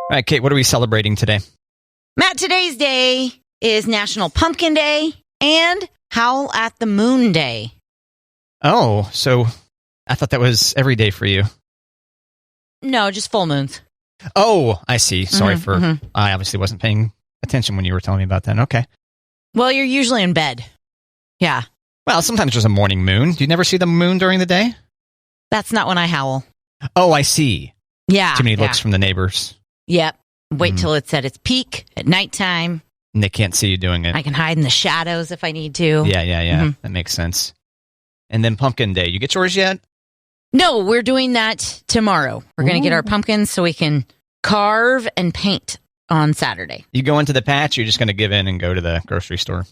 All right, Kate, what are we celebrating today? Matt, today's day is National Pumpkin Day and Howl at the Moon Day. Oh, so I thought that was every day for you. No, just full moons. Oh, I see. Sorry I obviously wasn't paying attention when you were telling me about that. Okay. Well, you're usually in bed. Yeah. Well, sometimes there's a morning moon. Do you never see the moon during the day? That's not when I howl. Oh, I see. Yeah. Too many looks from the neighbors. Yep. Wait till it's at its peak at nighttime. And they can't see you doing it. I can hide in the shadows if I need to. Yeah. That makes sense. And then Pumpkin Day. You get yours yet? No, we're doing that tomorrow. We're going to get our pumpkins so we can carve and paint on Saturday. You go into the patch, or you're just going to give in and go to the grocery store?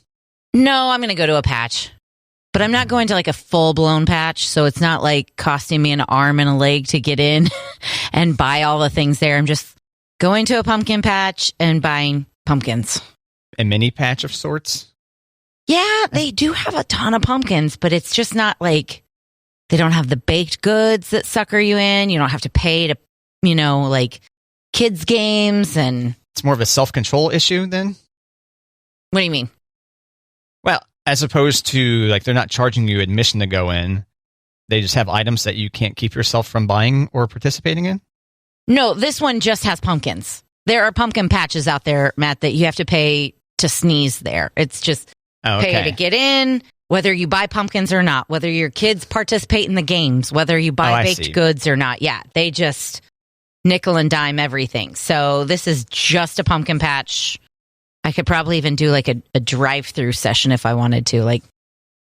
No, I'm going to go to a patch. But I'm not going to like a full-blown patch, so it's not like costing me an arm and a leg to get in and buy all the things there. I'm just going to a pumpkin patch and buying pumpkins. A mini patch of sorts? Yeah, they do have a ton of pumpkins, but it's just not like they don't have the baked goods that sucker you in. You don't have to pay to, like kids' games and... It's more of a self-control issue then? What do you mean? Well, as opposed to, like, they're not charging you admission to go in. They just have items that you can't keep yourself from buying or participating in? No, this one just has pumpkins. There are pumpkin patches out there, Matt, that you have to pay to sneeze there. It's just pay to get in, whether you buy pumpkins or not, whether your kids participate in the games, whether you buy baked goods or not. Yeah, they just nickel and dime everything. So this is just a pumpkin patch. I could probably even do like a drive-through session if I wanted to, like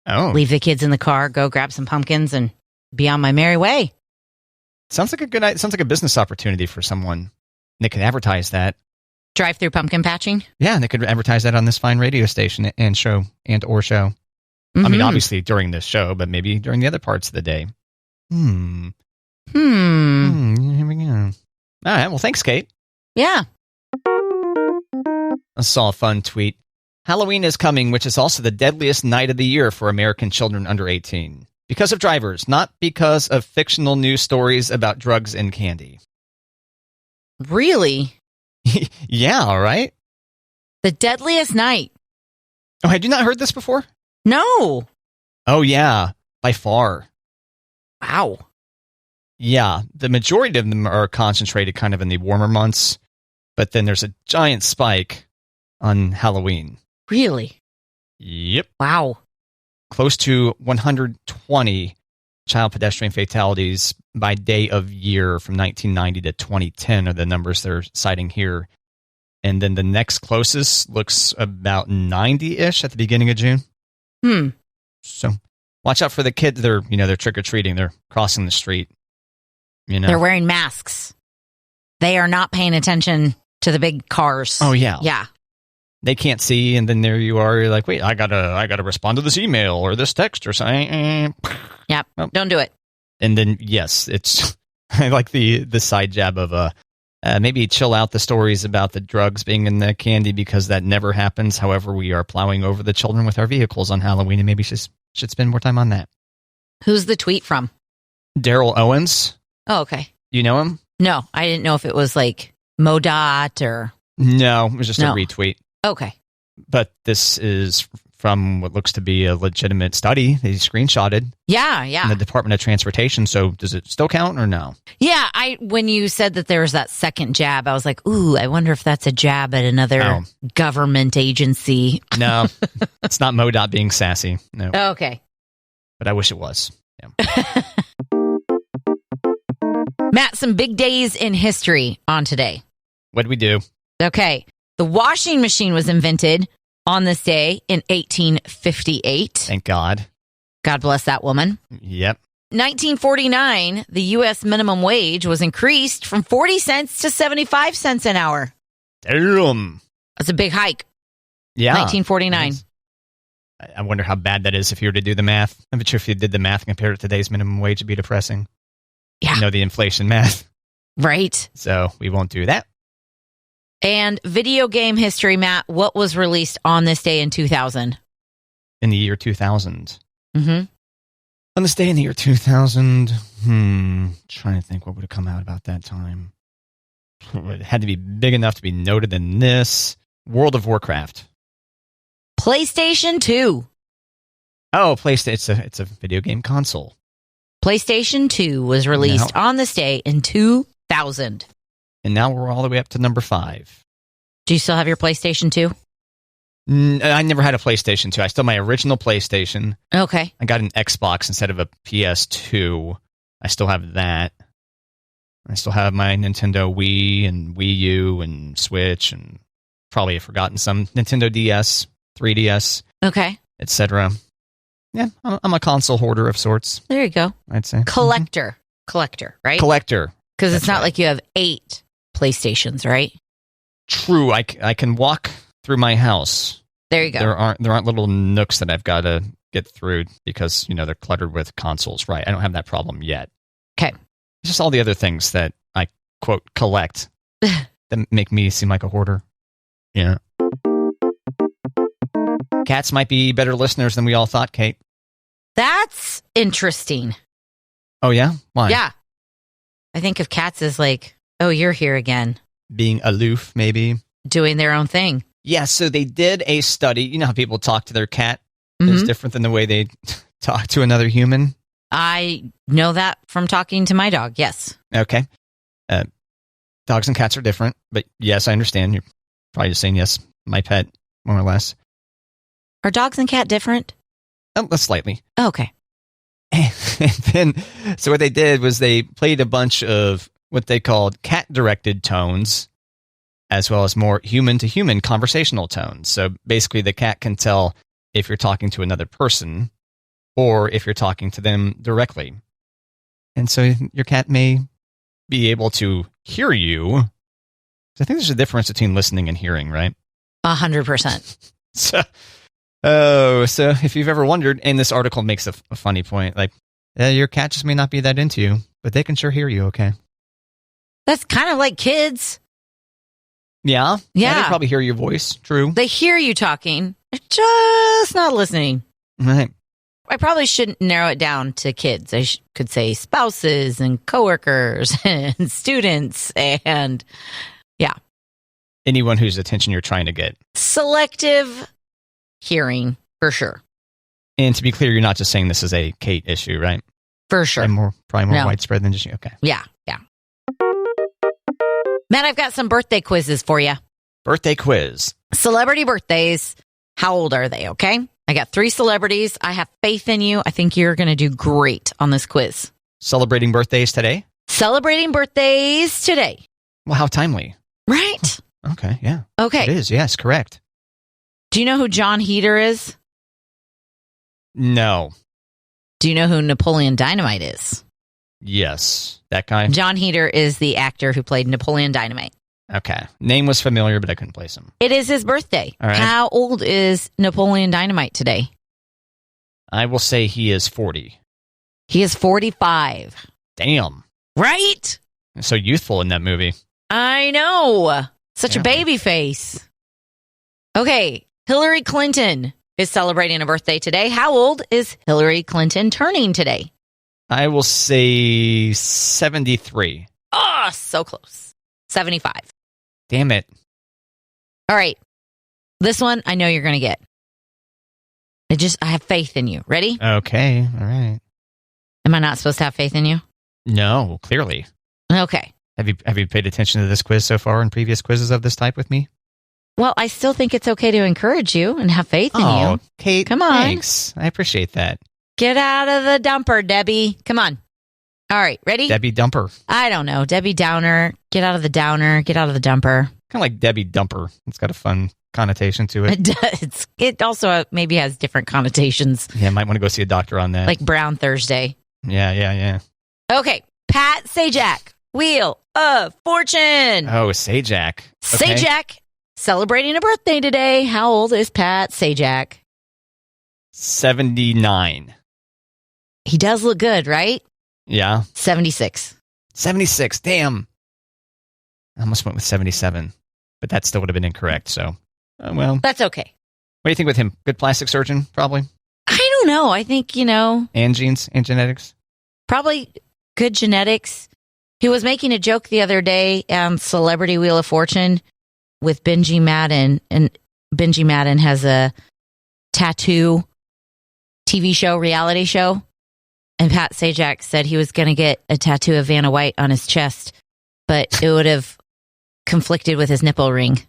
leave the kids in the car, go grab some pumpkins and be on my merry way. Sounds like a business opportunity for someone. They could advertise that. Drive-through pumpkin patching? Yeah, they could advertise that on this fine radio station and show. I mean, obviously during this show, but maybe during the other parts of the day. Here we go. All right, well, thanks, Kate. Yeah. I saw a fun tweet. Halloween is coming, which is also the deadliest night of the year for American children under 18. Because of drivers, not because of fictional news stories about drugs and candy. Really? Yeah, all right. The deadliest night. Oh, had you not heard this before? No. Oh, yeah, by far. Wow. Yeah, the majority of them are concentrated kind of in the warmer months, but then there's a giant spike on Halloween. Really? Yep. Wow. Close to 120 child pedestrian fatalities by day of year from 1990 to 2010 are the numbers they're citing here. And then the next closest looks about 90-ish at the beginning of June. So watch out for the kids. They're trick-or-treating. They're crossing the street. They're wearing masks. They are not paying attention to the big cars. Oh, yeah. Yeah. They can't see, and then there you are. You're like, wait, I gotta respond to this email or this text or something. Yep. Oh. Don't do it. And then, yes, it's I like the side jab of maybe chill out the stories about the drugs being in the candy because that never happens. However, we are plowing over the children with our vehicles on Halloween, and maybe should spend more time on that. Who's the tweet from? Daryl Owens. Oh, okay. You know him? No, I didn't know if it was like MoDOT or... No, it was just a retweet. Okay. But this is from what looks to be a legitimate study they screenshotted. Yeah. In the Department of Transportation. So does it still count or no? Yeah, when you said that there was that second jab, I was like, ooh, I wonder if that's a jab at another government agency. No, it's not MoDOT being sassy. No. Okay. But I wish it was. Yeah. Matt, some big days in history on today. What did we do? Okay. The washing machine was invented on this day in 1858. Thank God. God bless that woman. Yep. 1949, the U.S. minimum wage was increased from 40 cents to 75 cents an hour. Damn. That's a big hike. Yeah. 1949. Nice. I wonder how bad that is if you were to do the math. I'm not sure if you did the math and compared it to today's minimum wage, it'd be depressing. Yeah. You know the inflation math. Right. So we won't do that. And video game history, Matt, what was released on this day in 2000? In the year 2000. Mm-hmm. On this day in the year 2000, trying to think what would have come out about that time. It had to be big enough to be noted in this. World of Warcraft. PlayStation 2. Oh, PlayStation. It's a video game console. PlayStation 2 was released on this day in 2000. And now we're all the way up to number 5. Do you still have your PlayStation 2? I never had a PlayStation 2. I still have my original PlayStation. Okay. I got an Xbox instead of a PS2. I still have that. I still have my Nintendo Wii and Wii U and Switch, and probably have forgotten some Nintendo DS, 3DS, okay, etc. Yeah, I'm a console hoarder of sorts. There you go. I'd say collector, right? Collector, because it's not like you have 8 PlayStations, right? True. I can walk through my house. There you go. There aren't little nooks that I've got to get through because they're cluttered with consoles. Right. I don't have that problem yet. Okay. It's just all the other things that I quote collect that make me seem like a hoarder. Yeah. Cats might be better listeners than we all thought, Kate. That's interesting. Oh, yeah? Why? Yeah. I think of cats as like, oh, you're here again. Being aloof, maybe. Doing their own thing. Yeah, so they did a study. You know how people talk to their cat is different than the way they talk to another human? I know that from talking to my dog, yes. Okay. Dogs and cats are different, but yes, I understand. You're probably just saying, yes, my pet, more or less. Are dogs and cat different? Slightly. Oh, okay. And then, so what they did was they played a bunch of what they called cat-directed tones, as well as more human-to-human conversational tones. So basically, the cat can tell if you're talking to another person or if you're talking to them directly. And so your cat may be able to hear you. I think there's a difference between listening and hearing, right? 100%. So if you've ever wondered, and this article makes a funny point, like, your cat just may not be that into you, but they can sure hear you, okay? That's kind of like kids. Yeah? Yeah. They probably hear your voice, true. They hear you talking, they're just not listening. Right. I probably shouldn't narrow it down to kids. I could say spouses and coworkers and students and, yeah. Anyone whose attention you're trying to get. Selective hearing, for sure. And to be clear, you're not just saying this is a Kate issue, right? For sure. Probably more widespread than just you. Okay. Yeah. Matt, I've got some birthday quizzes for you. Birthday quiz. Celebrity birthdays. How old are they, okay? I got 3 celebrities. I have faith in you. I think you're going to do great on this quiz. Celebrating birthdays today? Celebrating birthdays today. Well, how timely. Right? Okay, yeah. Okay. It is, yes, correct. Do you know who John Heder is? No. Do you know who Napoleon Dynamite is? Yes. That guy? John Heder is the actor who played Napoleon Dynamite. Okay. Name was familiar, but I couldn't place him. It is his birthday. All right. How old is Napoleon Dynamite today? I will say he is 40. He is 45. Damn. Right? So youthful in that movie. I know. Such a baby face. Okay. Hillary Clinton is celebrating a birthday today. How old is Hillary Clinton turning today? I will say 73. Oh, so close. 75. Damn it. All right. This one I know you're going to get. I have faith in you. Ready? Okay. All right. Am I not supposed to have faith in you? No, clearly. Okay. Have you paid attention to this quiz so far and previous quizzes of this type with me? Well, I still think it's okay to encourage you and have faith in you. Kate, come on. Thanks. I appreciate that. Get out of the dumper, Debbie. Come on. All right, ready? Debbie Dumper. I don't know. Debbie Downer. Get out of the downer. Get out of the dumper. Kind of like Debbie Dumper. It's got a fun connotation to it. It does. It also maybe has different connotations. Yeah, might want to go see a doctor on that. Like Brown Thursday. Yeah. Okay, Pat Sajak. Wheel of Fortune. Oh, Sajak. Okay. Sajak celebrating a birthday today. How old is Pat Sajak? 79. He does look good, right? Yeah. 76. 76. Damn. I almost went with 77, but that still would have been incorrect. So, well. That's okay. What do you think with him? Good plastic surgeon, probably? I don't know. I think, And genes and genetics? Probably good genetics. He was making a joke the other day on Celebrity Wheel of Fortune with Benji Madden, and Benji Madden has a tattoo TV show, reality show, and Pat Sajak said he was going to get a tattoo of Vanna White on his chest, but it would have conflicted with his nipple ring.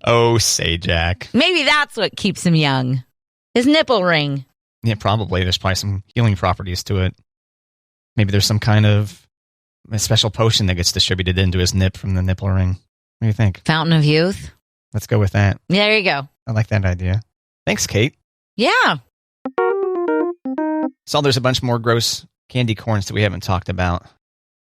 Oh, Sajak. Maybe that's what keeps him young. His nipple ring. Yeah, probably. There's probably some healing properties to it. Maybe there's some kind of a special potion that gets distributed into his nip from the nipple ring. What do you think? Fountain of Youth? Let's go with that. Yeah, there you go. I like that idea. Thanks, Kate. Yeah. So there's a bunch more gross candy corns that we haven't talked about.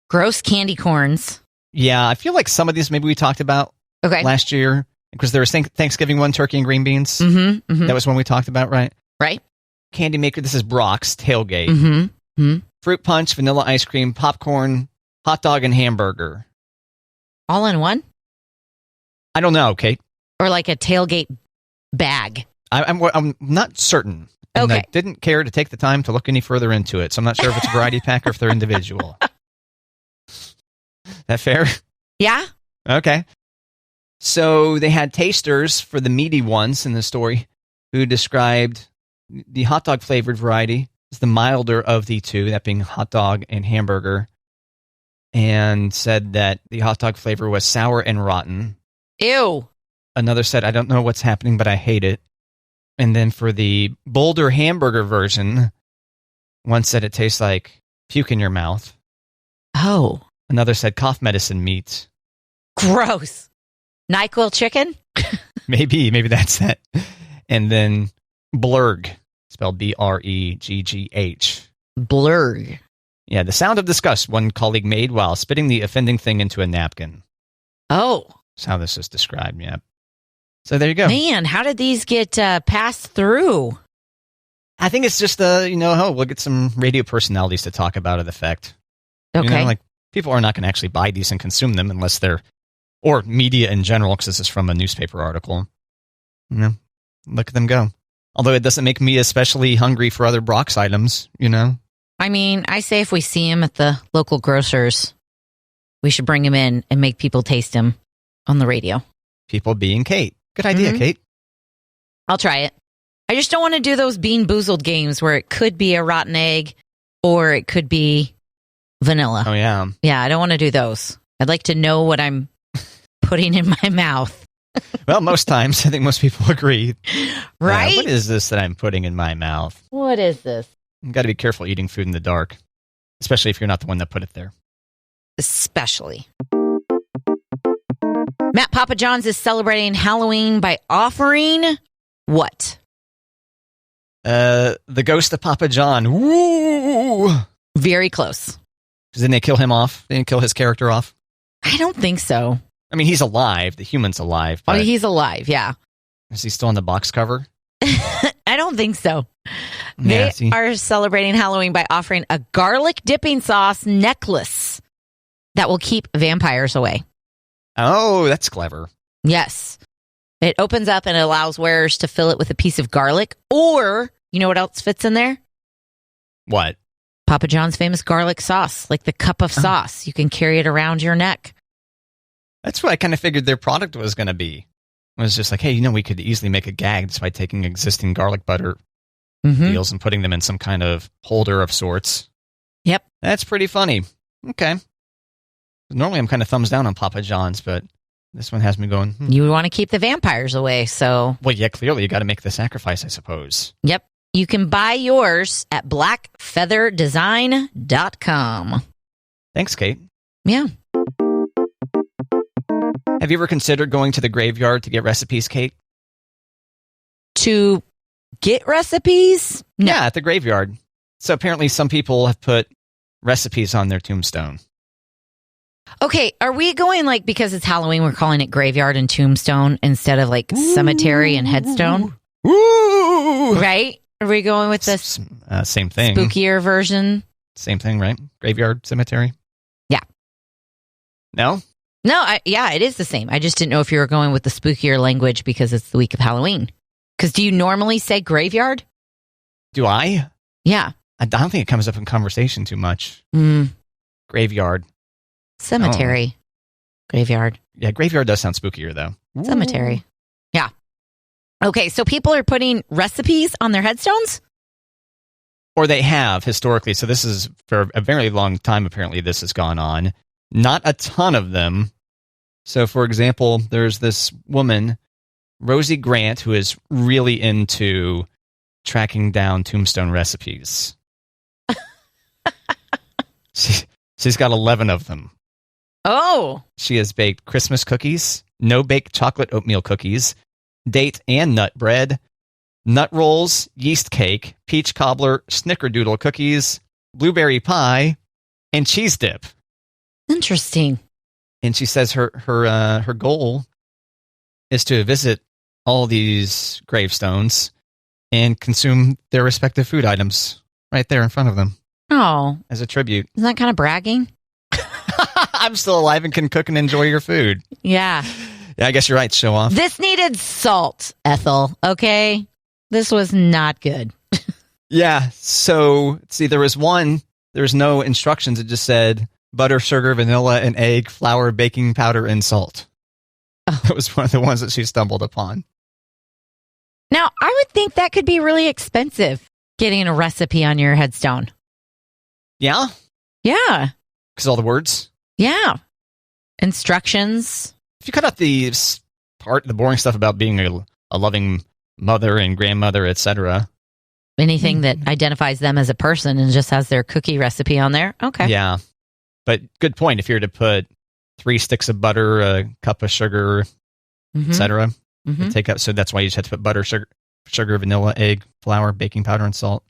Gross candy corns. Yeah, I feel like some of these maybe we talked about last year. Because there was Thanksgiving one, turkey and green beans. Mm-hmm, mm-hmm. That was one we talked about, right? Right. Candy maker, this is Brock's Tailgate. Mm-hmm, mm-hmm. Fruit punch, vanilla ice cream, popcorn, hot dog, and hamburger. All in one? I don't know, Kate. Or like a tailgate bag? I'm not certain. And I didn't care to take the time to look any further into it, so I'm not sure if it's a variety pack or if they're individual. That fair? Yeah. Okay. So they had tasters for the meaty ones in the story who described the hot dog flavored variety as the milder of the two, that being hot dog and hamburger, and said that the hot dog flavor was sour and rotten. Ew. Another said, I don't know what's happening, but I hate it. And then for the Boulder hamburger version, one said it tastes like puke in your mouth. Oh. Another said cough medicine meat. Gross. NyQuil chicken? Maybe that's that. And then blurg, spelled B-R-E-G-G-H. Blurg. Yeah, the sound of disgust one colleague made while spitting the offending thing into a napkin. Oh. That's how this is described, yeah. So there you go. Man, how did these get passed through? I think it's just, we'll get some radio personalities to talk about it effect. Okay. People are not going to actually buy these and consume them unless they're, or media in general, because this is from a newspaper article. Look at them go. Although it doesn't make me especially hungry for other Brock's items, I mean, I say if we see him at the local grocers, we should bring him in and make people taste him on the radio. People being Kate. Good idea, Kate. I'll try it. I just don't want to do those Bean Boozled games where it could be a rotten egg or it could be vanilla. Oh, yeah. Yeah, I don't want to do those. I'd like to know what I'm putting in my mouth. Well, most times, I think most people agree. Right? What is this that I'm putting in my mouth? What is this? You've got to be careful eating food in the dark, especially if you're not the one that put it there. Especially. Matt, Papa John's is celebrating Halloween by offering what? The ghost of Papa John. Woo! Very close. Didn't they kill him off? They didn't kill his character off? I don't think so. I mean, he's alive. The human's alive. Oh, he's alive, yeah. Is he still on the box cover? I don't think so. They are celebrating Halloween by offering a garlic dipping sauce necklace that will keep vampires away. Oh, that's clever. Yes. It opens up and allows wearers to fill it with a piece of garlic, or, you know what else fits in there? What? Papa John's famous garlic sauce, like the cup of sauce. You can carry it around your neck. That's what I kind of figured their product was going to be. It was just like, hey, we could easily make a gag just by taking existing garlic butter deals and putting them in some kind of holder of sorts. Yep. That's pretty funny. Okay. Normally I'm kind of thumbs down on Papa John's, but this one has me going. You want to keep the vampires away, so. Well, yeah, clearly you got to make the sacrifice, I suppose. Yep. You can buy yours at blackfeatherdesign.com. Thanks, Kate. Yeah. Have you ever considered going to the graveyard to get recipes, Kate? To get recipes? No. Yeah, at the graveyard. So apparently some people have put recipes on their tombstone. Okay, are we going because it's Halloween, we're calling it graveyard and tombstone instead of cemetery and headstone? Ooh. Right? Are we going with this same thing? Spookier version? Same thing, right? Graveyard, cemetery? Yeah. No? No, it is the same. I just didn't know if you were going with the spookier language because it's the week of Halloween. Because do you normally say graveyard? Do I? Yeah. I don't think it comes up in conversation too much. Graveyard. Cemetery. Graveyard. Yeah, graveyard does sound spookier, though. Cemetery. Ooh. Yeah. Okay, so people are putting recipes on their headstones? Or they have, historically. So this is, for a very long time, apparently, this has gone on. Not a ton of them. So, for example, there's this woman, Rosie Grant, who is really into tracking down tombstone recipes. She's got 11 of them. Oh. She has baked Christmas cookies, no-bake chocolate oatmeal cookies, date and nut bread, nut rolls, yeast cake, peach cobbler, snickerdoodle cookies, blueberry pie, and cheese dip. Interesting. And she says her goal is to visit all these gravestones and consume their respective food items right there in front of them. Oh. As a tribute. Isn't that kind of bragging? I'm still alive and can cook and enjoy your food. Yeah. Yeah, I guess you're right. Show off. This needed salt, Ethel. Okay? This was not good. Yeah. So, see, there was no instructions. It just said butter, sugar, vanilla, and egg, flour, baking powder, and salt. Oh. That was one of the ones that she stumbled upon. Now, I would think that could be really expensive, getting a recipe on your headstone. Yeah? Yeah. Because all the words? Yeah. Instructions. If you cut out the boring stuff about being a loving mother and grandmother, etc. Anything that identifies them as a person and just has their cookie recipe on there. Okay. Yeah. But good point. If you're to put 3 sticks of butter, a cup of sugar, etc. Take up. So that's why you just have to put butter, sugar, vanilla, egg, flour, baking powder, and salt.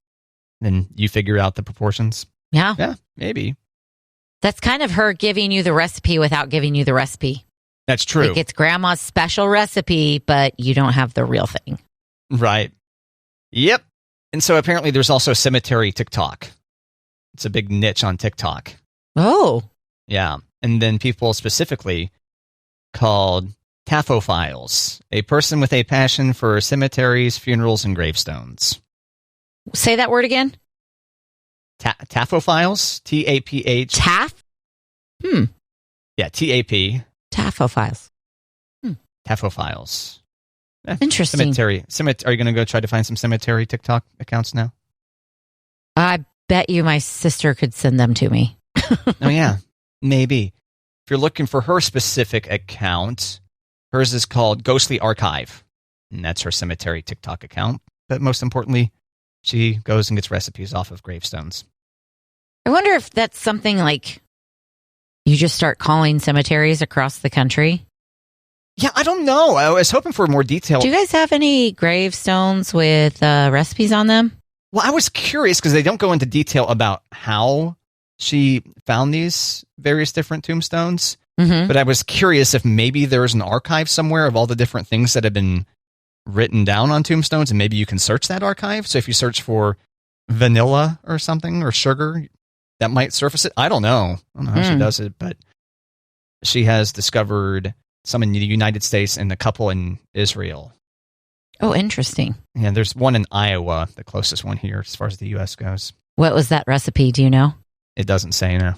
Then you figure out the proportions. Yeah. Yeah, maybe. That's kind of her giving you the recipe without giving you the recipe. That's true. Like it's grandma's special recipe, but you don't have the real thing. Right. Yep. And so apparently there's also cemetery TikTok. It's a big niche on TikTok. Oh. Yeah. And then people specifically called taphophiles, a person with a passion for cemeteries, funerals, and gravestones. Say that word again. Taphophiles? T-A-P-H. Taff? Yeah, T-A-P. Taphophiles. Taphophiles. Interesting. Cemetery. Are you going to go try to find some cemetery TikTok accounts now? I bet you my sister could send them to me. Oh, yeah. Maybe. If you're looking for her specific account, hers is called Ghostly Archive. And that's her cemetery TikTok account. But most importantly, she goes and gets recipes off of gravestones. I wonder if that's something like you just start calling cemeteries across the country. Yeah, I don't know. I was hoping for more detail. Do you guys have any gravestones with recipes on them? Well, I was curious because they don't go into detail about how she found these various different tombstones. But I was curious if maybe there's an archive somewhere of all the different things that have been written down on tombstones, and maybe you can search that archive. So if you search for vanilla or something or sugar, that might surface it. I don't know. I don't know how she does it, but she has discovered some in the United States and a couple in Israel. Oh, interesting. Yeah, there's one in Iowa, the closest one here as far as the U.S. goes. What was that recipe? Do you know? It doesn't say, no.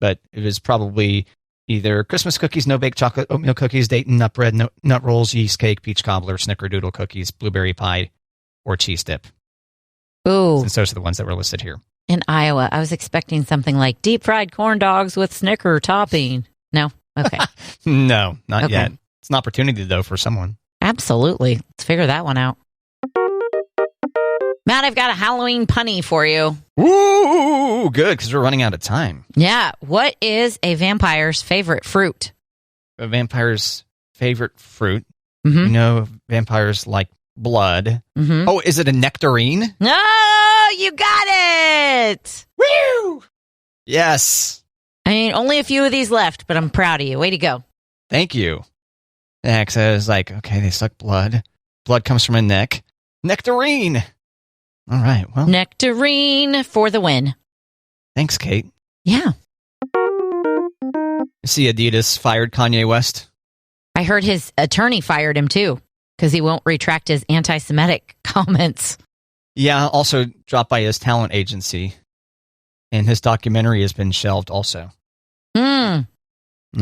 But it was probably either Christmas cookies, no-bake chocolate oatmeal cookies, date and nut bread, nut rolls, yeast cake, peach cobbler, snickerdoodle cookies, blueberry pie, or cheese dip. Ooh. Since those are the ones that were listed here. In Iowa, I was expecting something like deep-fried corn dogs with Snicker topping. No? Okay. No, not yet. It's an opportunity, though, for someone. Absolutely. Let's figure that one out. Matt, I've got a Halloween punny for you. Ooh, good, because we're running out of time. Yeah. What is a vampire's favorite fruit? A vampire's favorite fruit? You know, vampires like blood. Oh, is it a nectarine? No, you got it. Woo! Yes. I mean, only a few of these left, but I'm proud of you. Way to go. Thank you. Next, I was like, okay, they suck blood. Blood comes from a neck. Nectarine. All right, well. Nectarine for the win. Thanks, Kate. Yeah. You see Adidas fired Kanye West? I heard his attorney fired him, too, because he won't retract his anti-Semitic comments. Yeah, also dropped by his talent agency. and his documentary has been shelved also. No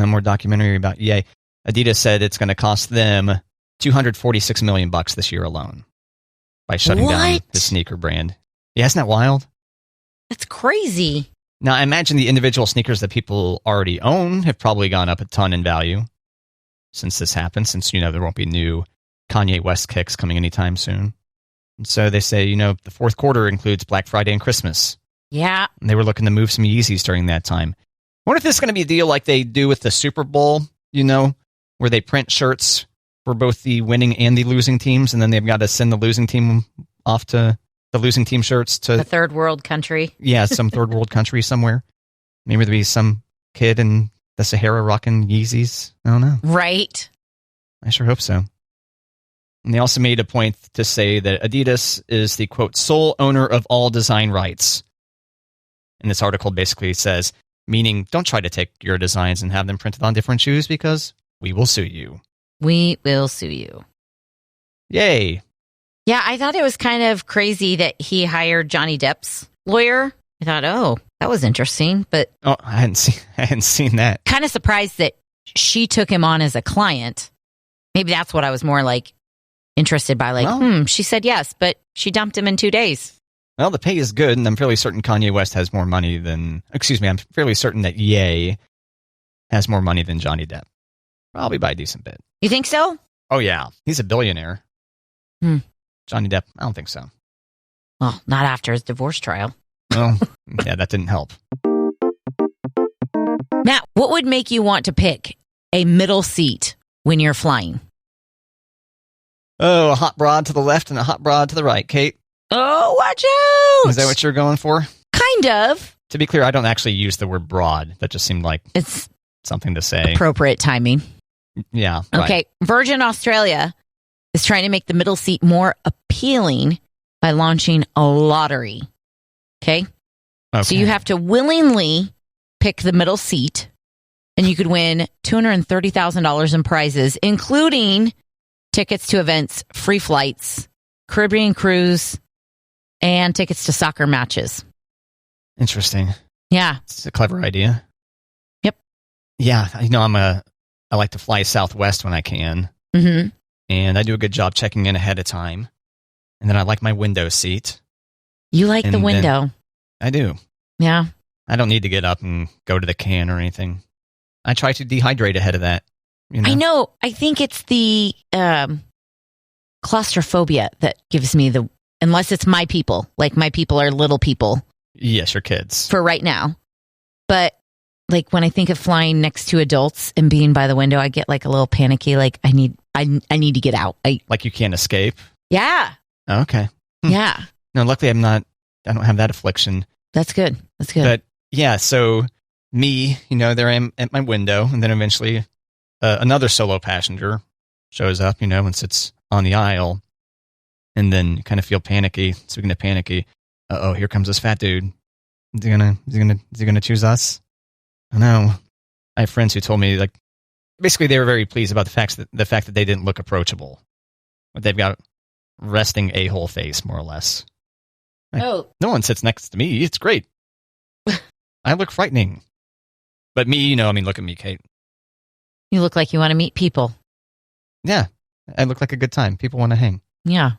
more documentary about Ye. Adidas said it's going to cost them $246 million this year alone by shutting down the sneaker brand. Yeah, isn't that wild? That's crazy. Now, I imagine the individual sneakers that people already own have probably gone up a ton in value since this happened, since, there won't be new Kanye West kicks coming anytime soon. And so they say, the fourth quarter includes Black Friday and Christmas. Yeah. And they were looking to move some Yeezys during that time. I wonder if this is going to be a deal like they do with the Super Bowl, where they print shirts for both the winning and the losing teams, and then they've got to send the losing team off to the losing team shirts to a third world country. Yeah, some third world country somewhere. Maybe there'll be some kid in the Sahara rocking Yeezys. I don't know. Right. I sure hope so. And they also made a point to say that Adidas is the, quote, sole owner of all design rights. And this article basically says, meaning don't try to take your designs and have them printed on different shoes because we will sue you. We will sue you. Yay. Yeah, I thought it was kind of crazy that he hired Johnny Depp's lawyer. I thought, that was interesting, but I hadn't seen that. Kind of surprised that she took him on as a client. Maybe that's what I was more interested by. She said yes, but she dumped him in 2 days. Well, the pay is good, and I'm fairly certain Kanye West has more money than... I'm fairly certain that Ye has more money than Johnny Depp. Probably by a decent bit. You think so? Oh, yeah. He's a billionaire. Johnny Depp, I don't think so. Well, not after his divorce trial. Well, yeah, that didn't help. Matt, what would make you want to pick a middle seat when you're flying? Oh, a hot broad to the left and a hot broad to the right, Kate. Oh, watch out! Is that what you're going for? Kind of. To be clear, I don't actually use the word broad. That just seemed like it's something to say. Appropriate timing. Yeah. Okay. Right. Virgin Australia is trying to make the middle seat more appealing by launching a lottery. Okay. So you have to willingly pick the middle seat, and you could win $230,000 in prizes, including tickets to events, free flights, Caribbean cruise, and tickets to soccer matches. Interesting. Yeah. It's a clever idea. Yep. Yeah. I like to fly Southwest when I can. Mm-hmm. And I do a good job checking in ahead of time. And then I like my window seat. You like the window. I do. Yeah. I don't need to get up and go to the can or anything. I try to dehydrate ahead of that. I know. I think it's the claustrophobia that gives me unless it's my people. Like my people are little people. Yes, your kids. For right now. But when I think of flying next to adults and being by the window, I get a little panicky. I need to get out. Like you can't escape? Yeah. Okay. Yeah. No, luckily I don't have that affliction. That's good. But yeah, so me, there I am at my window, and then eventually another solo passenger shows up, and sits on the aisle, and then you kind of feel panicky. Speaking of panicky, here comes this fat dude. Is he gonna choose us? I know. I have friends who told me basically they were very pleased about the fact that they didn't look approachable. But they've got resting a-hole face, more or less. No one sits next to me. It's great. I look frightening. But me, look at me, Kate. You look like you want to meet people. Yeah. I look like a good time. People want to hang. Yeah.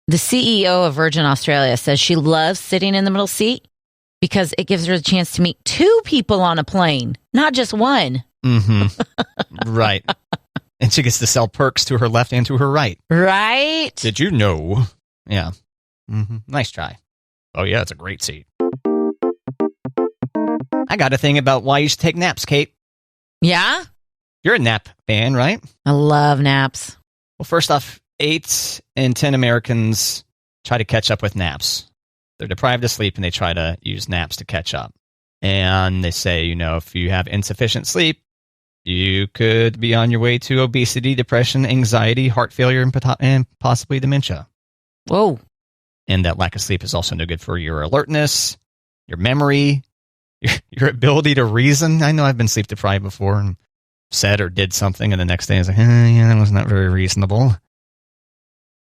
The CEO of Virgin Australia says she loves sitting in the middle seat because it gives her the chance to meet two people on a plane, not just one. Mm-hmm. Right. And she gets to sell perks to her left and to her right. Right. Did you know? Yeah. Mm-hmm. Nice try. Oh, yeah, it's a great seat. I got a thing about why you should take naps, Kate. Yeah? You're a nap fan, right? I love naps. Well, first off, 8 in 10 Americans try to catch up with naps. They're deprived of sleep, and they try to use naps to catch up. And they say, if you have insufficient sleep, you could be on your way to obesity, depression, anxiety, heart failure, and possibly dementia. Whoa. And that lack of sleep is also no good for your alertness, your memory, your ability to reason. I know I've been sleep deprived before and said or did something, and the next day I was like, yeah, that was not very reasonable.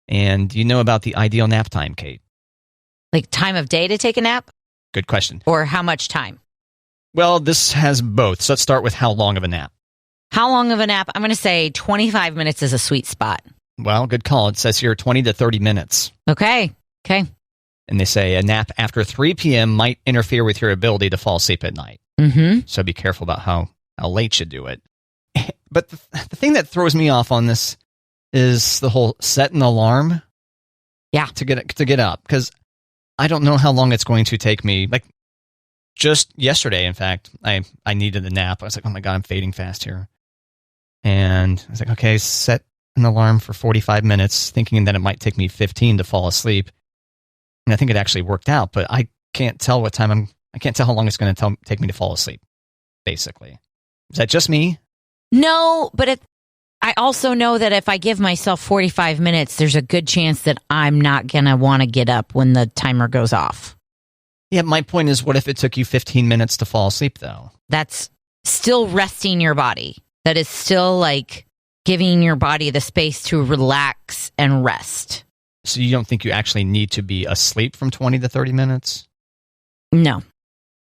And do you know about the ideal nap time, Kate? Like time of day to take a nap? Good question. Or how much time? Well, this has both. So let's start with how long of a nap. How long of a nap? I'm going to say 25 minutes is a sweet spot. Well, good call. It says here 20 to 30 minutes. Okay. And they say a nap after 3 p.m. might interfere with your ability to fall asleep at night. Mm-hmm. So be careful about how late you do it. But the thing that throws me off on this is the whole set an alarm. Yeah. To get up, because I don't know how long it's going to take me. Like just yesterday, in fact, I needed a nap. I was like, oh my God, I'm fading fast here. And I was like, okay, set an alarm for 45 minutes, thinking that it might take me 15 to fall asleep. And I think it actually worked out, but I can't tell I can't tell how long it's going to take me to fall asleep, basically. Is that just me? No, but I also know that if I give myself 45 minutes, there's a good chance that I'm not going to want to get up when the timer goes off. Yeah, my point is, what if it took you 15 minutes to fall asleep, though? That's still resting your body. That is still like giving your body the space to relax and rest. So you don't think you actually need to be asleep from 20 to 30 minutes? No.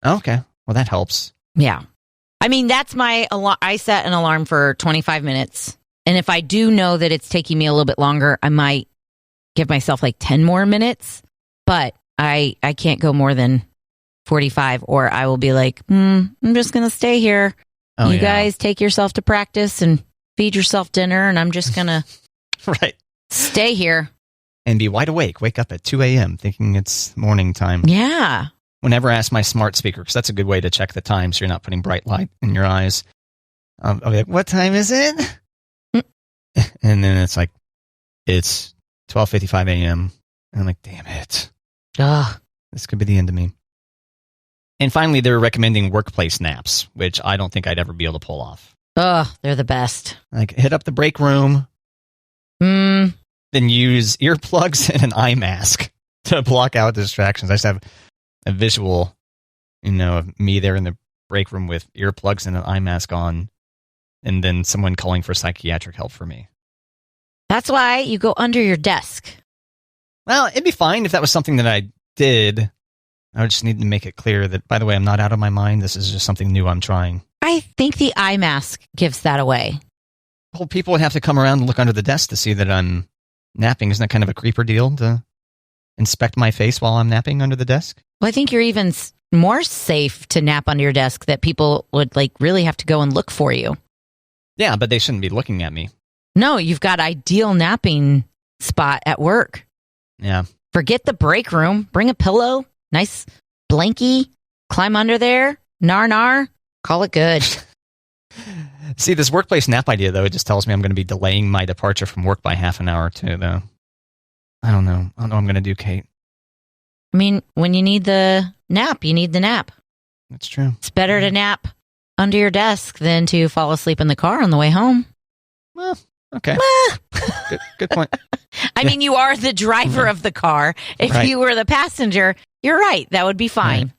Okay. Well, that helps. Yeah. I mean, that's my alarm. I set an alarm for 25 minutes. And if I do know that it's taking me a little bit longer, I might give myself like 10 more minutes. But I can't go more than 45, or I will be like, I'm just going to stay here. Oh, you guys take yourself to practice and feed yourself dinner, and I'm just going to stay here. And be wide awake. Wake up at 2 a.m. thinking it's morning time. Yeah. Whenever I ask my smart speaker, because that's a good way to check the time so you're not putting bright light in your eyes. I'll be like, what time is it? And then it's like, it's 12:55 a.m. And I'm like, damn it. This could be the end of me. And finally, they're recommending workplace naps, which I don't think I'd ever be able to pull off. They're the best. Like, hit up the break room. Then use earplugs and an eye mask to block out distractions. I just have a visual, of me there in the break room with earplugs and an eye mask on, and then someone calling for psychiatric help for me. That's why you go under your desk. Well, it'd be fine if that was something that I did. I would just need to make it clear that, by the way, I'm not out of my mind. This is just something new I'm trying. I think the eye mask gives that away. Well, people would have to come around and look under the desk to see that I'm napping. Isn't that kind of a creeper deal to inspect my face while I'm napping under the desk? Well, I think you're even more safe to nap under your desk, that people would really have to go and look for you. Yeah, but they shouldn't be looking at me. No, you've got ideal napping spot at work. Yeah. Forget the break room. Bring a pillow, nice blankie, climb under there, nar, call it good. See, this workplace nap idea, though, it just tells me I'm going to be delaying my departure from work by half an hour, too, though. I don't know what I'm going to do, Kate. I mean, when you need the nap, you need the nap. That's true. It's better to nap under your desk than to fall asleep in the car on the way home. Well, okay. Good point. I mean, you are the driver of the car. If you were the passenger, you're right. That would be fine.